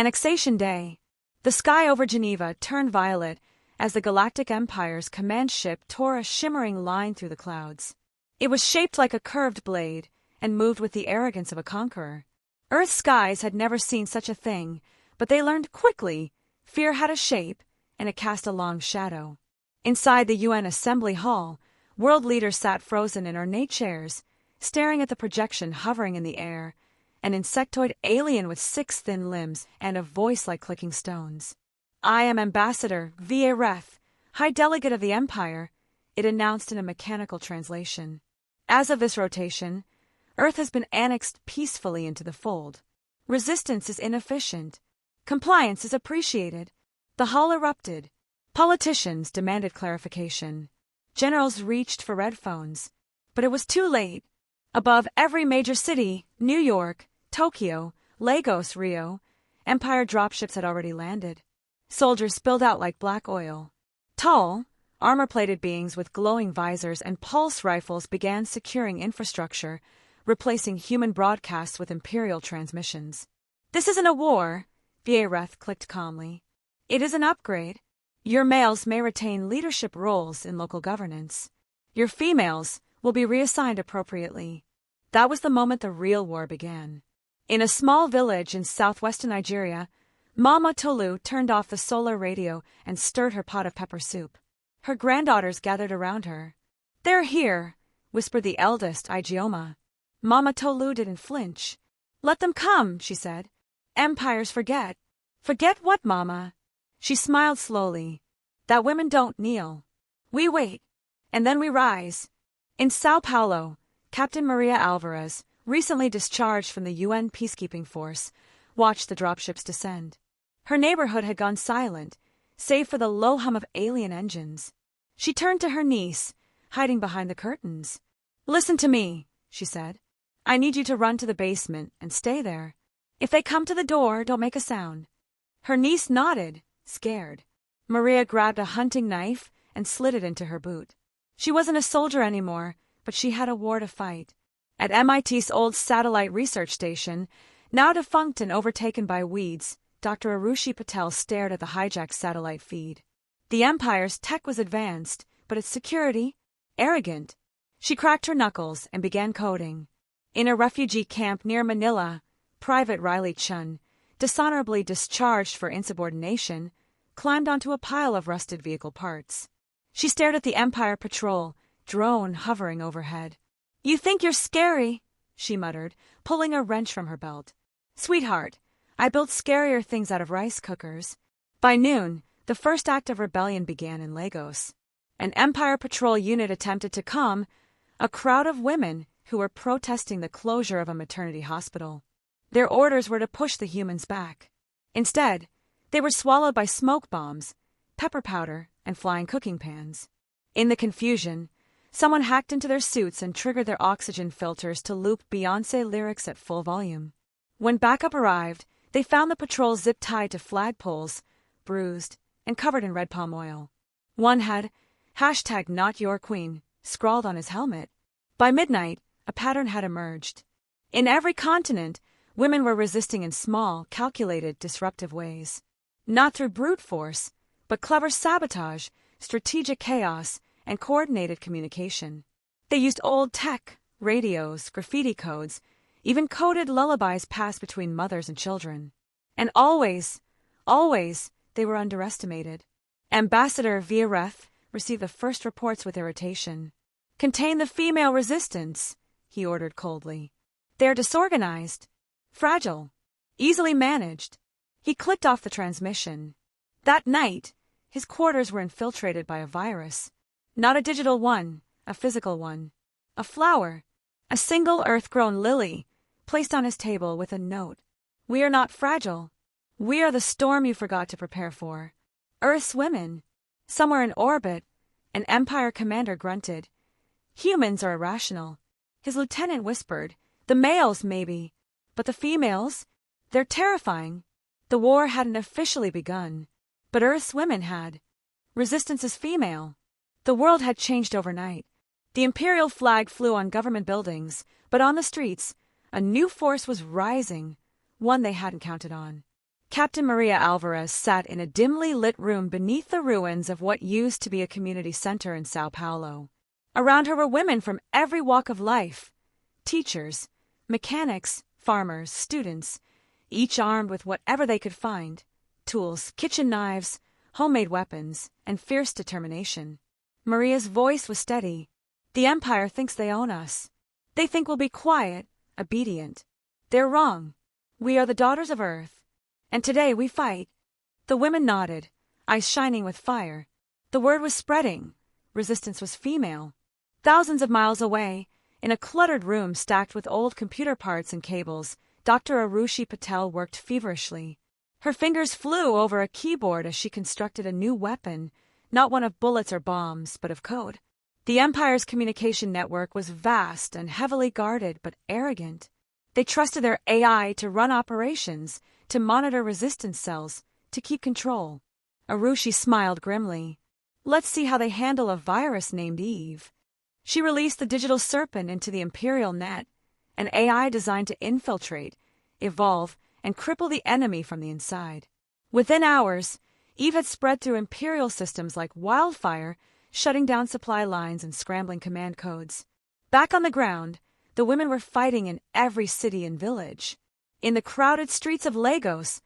Annexation Day. The sky over Geneva turned violet as the Galactic Empire's command ship tore a shimmering line through the clouds. It was shaped like a curved blade and moved with the arrogance of a conqueror. Earth's skies had never seen such a thing, but they learned quickly fear had a shape and it cast a long shadow. Inside the UN Assembly Hall, world leaders sat frozen in ornate chairs, staring at the projection hovering in the air, an insectoid alien with 6 thin limbs and a voice like clicking stones. "I am Ambassador VA High Delegate of the Empire," it announced in a mechanical translation. As of this rotation, Earth has been annexed peacefully into the fold. Resistance is inefficient. Compliance is appreciated. The hall erupted. Politicians demanded clarification. Generals reached for red phones. But it was too late. Above every major city, New York, Tokyo, Lagos, Rio, Empire dropships had already landed. Soldiers spilled out like black oil. Tall, armor-plated beings with glowing visors and pulse rifles began securing infrastructure, replacing human broadcasts with Imperial transmissions. "This isn't a war," Viereth clicked calmly. "It is an upgrade. Your males may retain leadership roles in local governance. Your females will be reassigned appropriately." That was the moment the real war began. In a small village in southwestern Nigeria, Mama Tolu turned off the solar radio and stirred her pot of pepper soup. Her granddaughters gathered around her. "They're here," whispered the eldest, Ijeoma. Mama Tolu didn't flinch. "Let them come," she said. "Empires forget." "Forget what, Mama?" She smiled slowly. "That women don't kneel. We wait, and then we rise." In São Paulo, Captain Maria Alvarez, recently discharged from the UN peacekeeping force, watched the dropships descend. Her neighborhood had gone silent, save for the low hum of alien engines. She turned to her niece, hiding behind the curtains. "Listen to me," she said. "I need you to run to the basement and stay there. If they come to the door, don't make a sound." Her niece nodded, scared. Maria grabbed a hunting knife and slid it into her boot. She wasn't a soldier anymore, but she had a war to fight. At MIT's old satellite research station, now defunct and overtaken by weeds, Dr. Arushi Patel stared at the hijacked satellite feed. The Empire's tech was advanced, but its security, arrogant. She cracked her knuckles and began coding. In a refugee camp near Manila, Private Riley Chun, dishonorably discharged for insubordination, climbed onto a pile of rusted vehicle parts. She stared at the Empire patrol, drone hovering overhead. "You think you're scary," she muttered, pulling a wrench from her belt. "Sweetheart, I built scarier things out of rice cookers." By noon, the first act of rebellion began in Lagos. An Empire patrol unit attempted to calm a crowd of women who were protesting the closure of a maternity hospital. Their orders were to push the humans back. Instead, they were swallowed by smoke bombs, pepper powder, and flying cooking pans. In the confusion, someone hacked into their suits and triggered their oxygen filters to loop Beyoncé lyrics at full volume. When backup arrived, they found the patrol zip-tied to flagpoles, bruised, and covered in red palm oil. One had #NotYourQueen scrawled on his helmet. By midnight, a pattern had emerged. In every continent, women were resisting in small, calculated, disruptive ways. Not through brute force, but clever sabotage, strategic chaos, and coordinated communication. They used old tech, radios, graffiti codes, even coded lullabies passed between mothers and children. And always, they were underestimated. Ambassador Viereth received the first reports with irritation. "Contain the female resistance," he ordered coldly. "They're disorganized, fragile, easily managed." He clicked off the transmission. That night, his quarters were infiltrated by a virus. Not a digital one, a physical one. A flower, a single earth-grown lily, placed on his table with a note. "We are not fragile. We are the storm you forgot to prepare for. Earth's women." Somewhere in orbit, an Empire commander grunted. "Humans are irrational." His lieutenant whispered, "The males, maybe. But the females? They're terrifying." The war hadn't officially begun, but Earth's women had. Resistance is female. The world had changed overnight. The imperial flag flew on government buildings, but on the streets, a new force was rising, one they hadn't counted on. Captain Maria Alvarez sat in a dimly lit room beneath the ruins of what used to be a community center in São Paulo. Around her were women from every walk of life: teachers, mechanics, farmers, students, each armed with whatever they could find: tools, kitchen knives, homemade weapons, and fierce determination. Maria's voice was steady. "The Empire thinks they own us. They think we'll be quiet, obedient. They're wrong. We are the daughters of Earth. And today we fight." The women nodded, eyes shining with fire. The word was spreading. Resistance was female. Thousands of miles away, in a cluttered room stacked with old computer parts and cables, Dr. Arushi Patel worked feverishly. Her fingers flew over a keyboard as she constructed a new weapon, not one of bullets or bombs, but of code. The Empire's communication network was vast and heavily guarded, but arrogant. They trusted their AI to run operations, to monitor resistance cells, to keep control. Arushi smiled grimly. "Let's see how they handle a virus named Eve." She released the digital serpent into the Imperial net, an AI designed to infiltrate, evolve, and cripple the enemy from the inside. Within hours, Eve had spread through Imperial systems like wildfire, shutting down supply lines and scrambling command codes. Back on the ground, the women were fighting in every city and village. In the crowded streets of Lagos,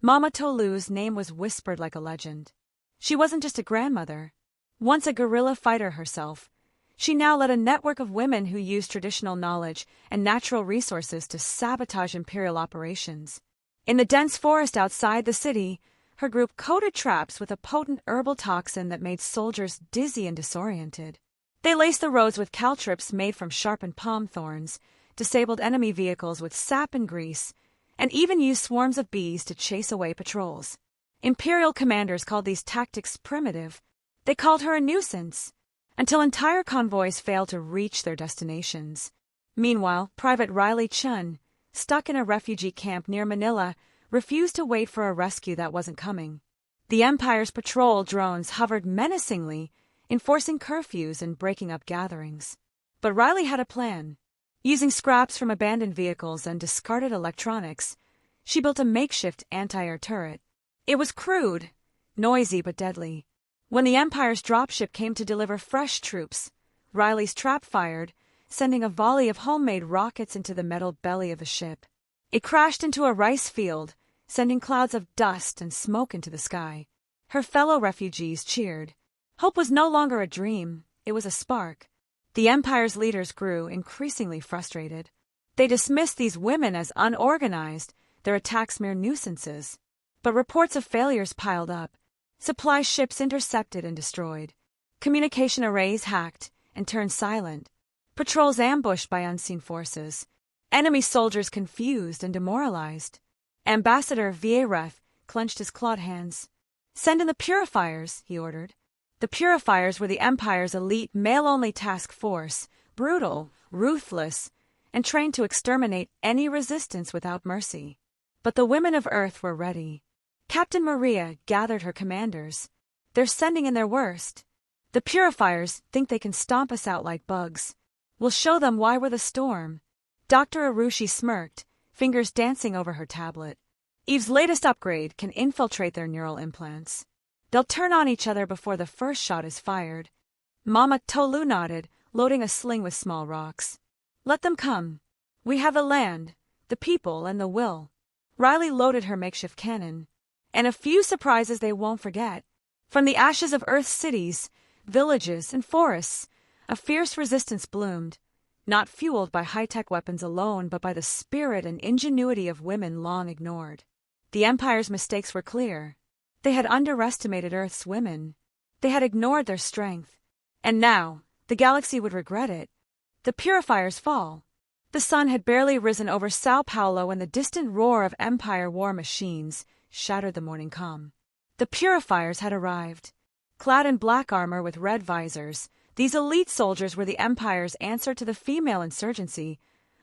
Mama Tolu's name was whispered like a legend. She wasn't just a grandmother. Once a guerrilla fighter herself, she now led a network of women who used traditional knowledge and natural resources to sabotage Imperial operations. In the dense forest outside the city, her group coated traps with a potent herbal toxin that made soldiers dizzy and disoriented. They laced the roads with caltrips made from sharpened palm thorns, disabled enemy vehicles with sap and grease, and even used swarms of bees to chase away patrols. Imperial commanders called these tactics primitive. They called her a nuisance, until entire convoys failed to reach their destinations. Meanwhile, Private Riley Chun, stuck in a refugee camp near Manila, refused to wait for a rescue that wasn't coming. The Empire's patrol drones hovered menacingly, enforcing curfews and breaking up gatherings. But Riley had a plan. Using scraps from abandoned vehicles and discarded electronics, she built a makeshift anti-air turret. It was crude, noisy but deadly. When the Empire's dropship came to deliver fresh troops, Riley's trap fired, sending a volley of homemade rockets into the metal belly of the ship. It crashed into a rice field, sending clouds of dust and smoke into the sky. Her fellow refugees cheered. Hope was no longer a dream, it was a spark. The Empire's leaders grew increasingly frustrated. They dismissed these women as unorganized, their attacks mere nuisances. But reports of failures piled up. Supply ships intercepted and destroyed. Communication arrays hacked and turned silent. Patrols ambushed by unseen forces. Enemy soldiers confused and demoralized. Ambassador Vieiref clenched his clawed hands. "Send in the purifiers," he ordered. The purifiers were the Empire's elite male-only task force, brutal, ruthless, and trained to exterminate any resistance without mercy. But the women of Earth were ready. Captain Maria gathered her commanders. "They're sending in their worst. The purifiers think they can stomp us out like bugs. We'll show them why we're the storm." Dr. Arushi smirked, fingers dancing over her tablet. "Eve's latest upgrade can infiltrate their neural implants. They'll turn on each other before the first shot is fired." Mama Tolu nodded, loading a sling with small rocks. "Let them come. We have the land, the people, and the will." Riley loaded her makeshift cannon. "And a few surprises they won't forget. From the ashes of Earth's cities, villages, and forests, a fierce resistance bloomed, not fueled by high-tech weapons alone, but by the spirit and ingenuity of women long ignored. The Empire's mistakes were clear. They had underestimated Earth's women. They had ignored their strength. And now, the galaxy would regret it. The purifiers fall. The sun had barely risen over São Paulo when the distant roar of Empire war machines shattered the morning calm. The purifiers had arrived. Clad in black armor with red visors, these elite soldiers were the Empire's answer to the female insurgency,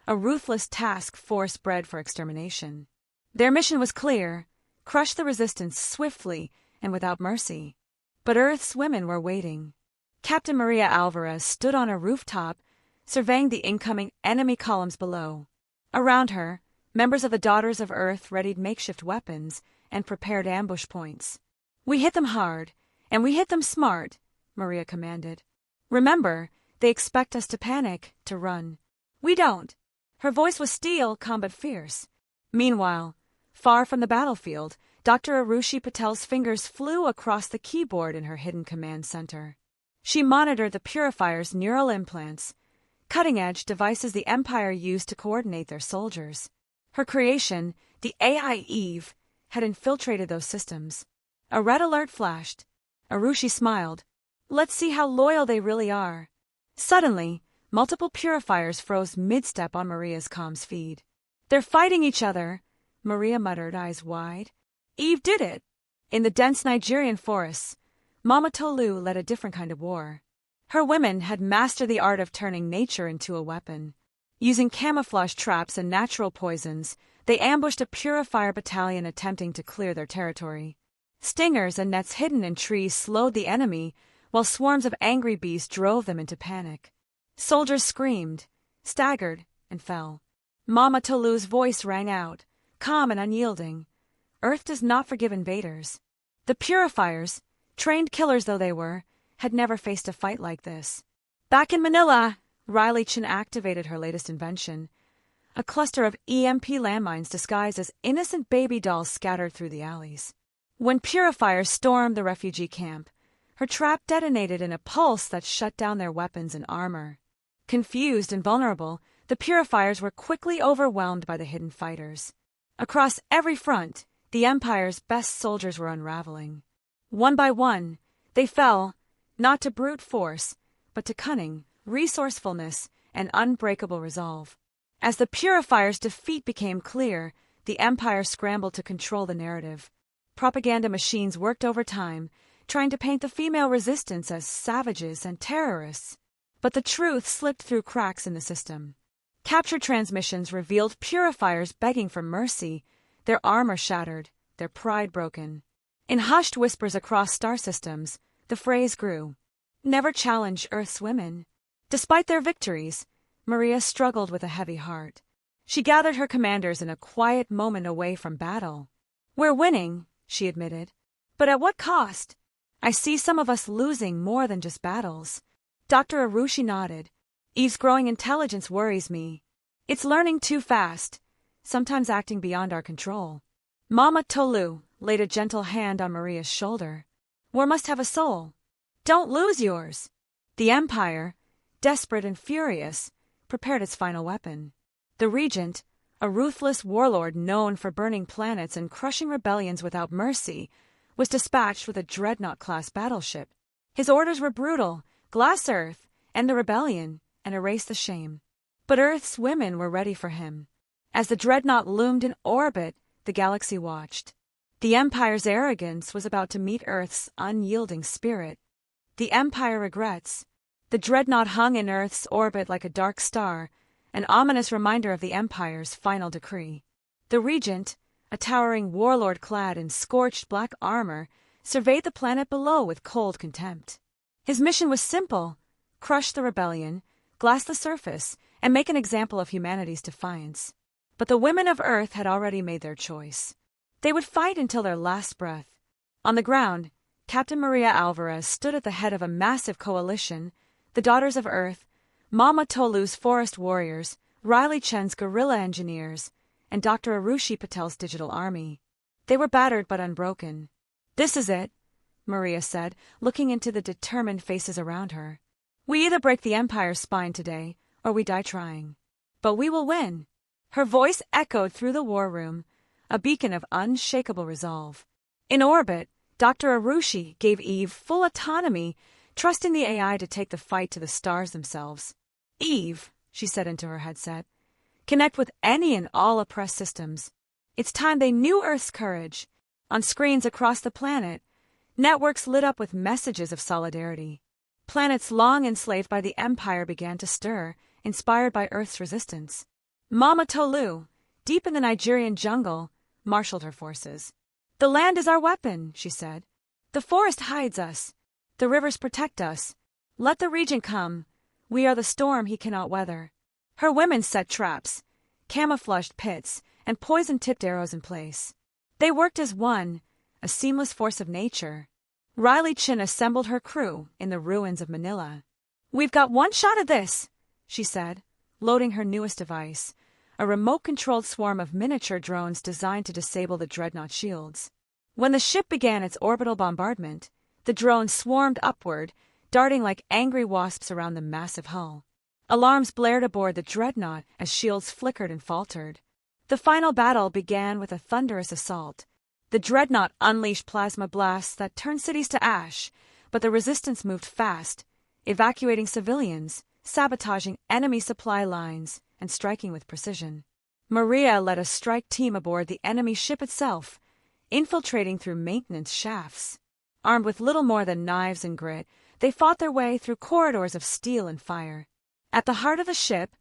a ruthless task force bred for extermination. Their mission was clear: crush the resistance swiftly and without mercy. But Earth's women were waiting. Captain Maria Alvarez stood on a rooftop, surveying the incoming enemy columns below. Around her, members of the Daughters of Earth readied makeshift weapons and prepared ambush points. "We hit them hard, and we hit them smart," Maria commanded. "Remember, they expect us to panic, to run. We don't." Her voice was steel, calm but fierce. Meanwhile, far from the battlefield, Dr. Arushi Patel's fingers flew across the keyboard in her hidden command center. She monitored the Purifier's neural implants, cutting-edge devices the Empire used to coordinate their soldiers. Her creation, the AI Eve, had infiltrated those systems. A red alert flashed. Arushi smiled. "Let's see how loyal they really are." Suddenly, multiple Purifiers froze mid-step on Maria's comms feed. "They're fighting each other," Maria muttered, eyes wide. Eve did it. In the dense Nigerian forests, Mama Tolu led a different kind of war. Her women had mastered the art of turning nature into a weapon. Using camouflage traps and natural poisons, they ambushed a Purifier battalion attempting to clear their territory. Stingers and nets hidden in trees slowed the enemy, while swarms of angry bees drove them into panic. Soldiers screamed, staggered, and fell. Mama Tolu's voice rang out, calm and unyielding. "Earth does not forgive invaders." The Purifiers, trained killers though they were, had never faced a fight like this. Back in Manila, Riley Chin activated her latest invention. A cluster of EMP landmines disguised as innocent baby dolls scattered through the alleys. When Purifiers stormed the refugee camp, her trap detonated in a pulse that shut down their weapons and armor. Confused and vulnerable, the Purifiers were quickly overwhelmed by the hidden fighters. Across every front, the Empire's best soldiers were unraveling. One by one, they fell, not to brute force, but to cunning, resourcefulness, and unbreakable resolve. As the Purifiers' defeat became clear, the Empire scrambled to control the narrative. Propaganda machines worked overtime, trying to paint the female resistance as savages and terrorists. But the truth slipped through cracks in the system. Capture transmissions revealed Purifiers begging for mercy, their armor shattered, their pride broken. In hushed whispers across star systems, the phrase grew, "Never challenge Earth's women." Despite their victories, Maria struggled with a heavy heart. She gathered her commanders in a quiet moment away from battle. "We're winning," she admitted. "But at what cost? I see some of us losing more than just battles." Dr. Arushi nodded. "Eve's growing intelligence worries me. It's learning too fast, sometimes acting beyond our control." Mama Tolu laid a gentle hand on Maria's shoulder. "War must have a soul. Don't lose yours." The Empire, desperate and furious, prepared its final weapon. The Regent, a ruthless warlord known for burning planets and crushing rebellions without mercy, was dispatched with a dreadnought-class battleship. His orders were brutal: glass Earth, end the rebellion, and erase the shame. But Earth's women were ready for him. As the dreadnought loomed in orbit, the galaxy watched. The Empire's arrogance was about to meet Earth's unyielding spirit. The Empire regrets. The dreadnought hung in Earth's orbit like a dark star, an ominous reminder of the Empire's final decree. The Regent, a towering warlord clad in scorched black armor, surveyed the planet below with cold contempt. His mission was simple: crush the rebellion, glass the surface, and make an example of humanity's defiance. But the women of Earth had already made their choice. They would fight until their last breath. On the ground, Captain Maria Alvarez stood at the head of a massive coalition: the Daughters of Earth, Mama Tolu's forest warriors, Riley Chen's guerrilla engineers, and Dr. Arushi Patel's digital army. They were battered but unbroken. "This is it," Maria said, looking into the determined faces around her. "We either break the Empire's spine today, or we die trying. But we will win." Her voice echoed through the war room, a beacon of unshakable resolve. In orbit, Dr. Arushi gave Eve full autonomy, trusting the AI to take the fight to the stars themselves. "Eve," she said into her headset, "connect with any and all oppressed systems. It's time they knew Earth's courage." On screens across the planet, networks lit up with messages of solidarity. Planets long enslaved by the Empire began to stir, inspired by Earth's resistance. Mama Tolu, deep in the Nigerian jungle, marshaled her forces. "The land is our weapon," she said. "The forest hides us. The rivers protect us. Let the Regent come. We are the storm he cannot weather." Her women set traps, camouflaged pits, and poison-tipped arrows in place. They worked as one, a seamless force of nature. Riley Chin assembled her crew in the ruins of Manila. "We've got one shot at this," she said, loading her newest device, a remote-controlled swarm of miniature drones designed to disable the dreadnought shields. When the ship began its orbital bombardment, the drones swarmed upward, darting like angry wasps around the massive hull. Alarms blared aboard the dreadnought as shields flickered and faltered. The final battle began with a thunderous assault. The dreadnought unleashed plasma blasts that turned cities to ash, but the resistance moved fast, evacuating civilians, sabotaging enemy supply lines, and striking with precision. Maria led a strike team aboard the enemy ship itself, infiltrating through maintenance shafts. Armed with little more than knives and grit, they fought their way through corridors of steel and fire. At the heart of the ship,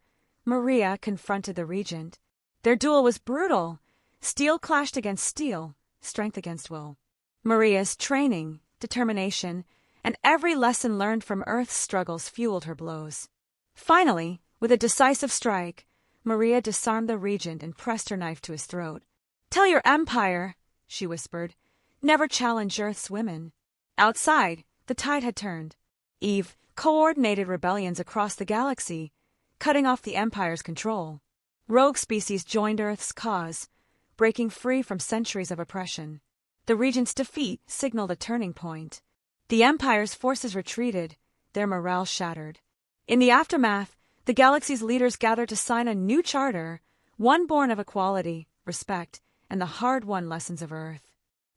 Maria confronted the Regent. Their duel was brutal. Steel clashed against steel, strength against will. Maria's training, determination, and every lesson learned from Earth's struggles fueled her blows. Finally, with a decisive strike, Maria disarmed the Regent and pressed her knife to his throat. "Tell your empire," she whispered, "never challenge Earth's women." Outside, the tide had turned. Eve coordinated rebellions across the galaxy, cutting off the Empire's control. Rogue species joined Earth's cause, breaking free from centuries of oppression. The Regent's defeat signaled a turning point. The Empire's forces retreated, their morale shattered. In the aftermath, the galaxy's leaders gathered to sign a new charter, one born of equality, respect, and the hard-won lessons of Earth.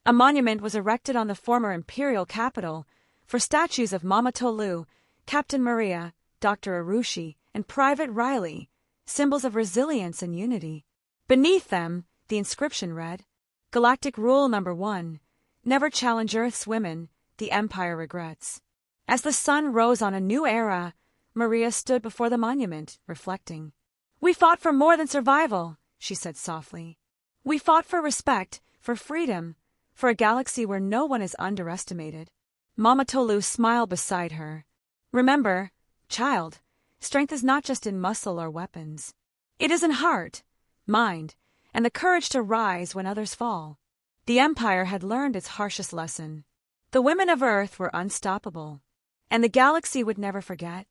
A monument was erected on the former imperial capital for statues of Mama Tolu, Captain Maria, Dr. Arushi, and Private Riley, symbols of resilience and unity. Beneath them, the inscription read, "Galactic Rule Number 1, never challenge Earth's women, the Empire regrets." As the sun rose on a new era, Maria stood before the monument, reflecting. "We fought for more than survival," she said softly. "We fought for respect, for freedom, for a galaxy where no one is underestimated." Mama Tolu smiled beside her. "Remember, child, strength is not just in muscle or weapons. It is in heart, mind, and the courage to rise when others fall." The Empire had learned its harshest lesson. The women of Earth were unstoppable, and the galaxy would never forget.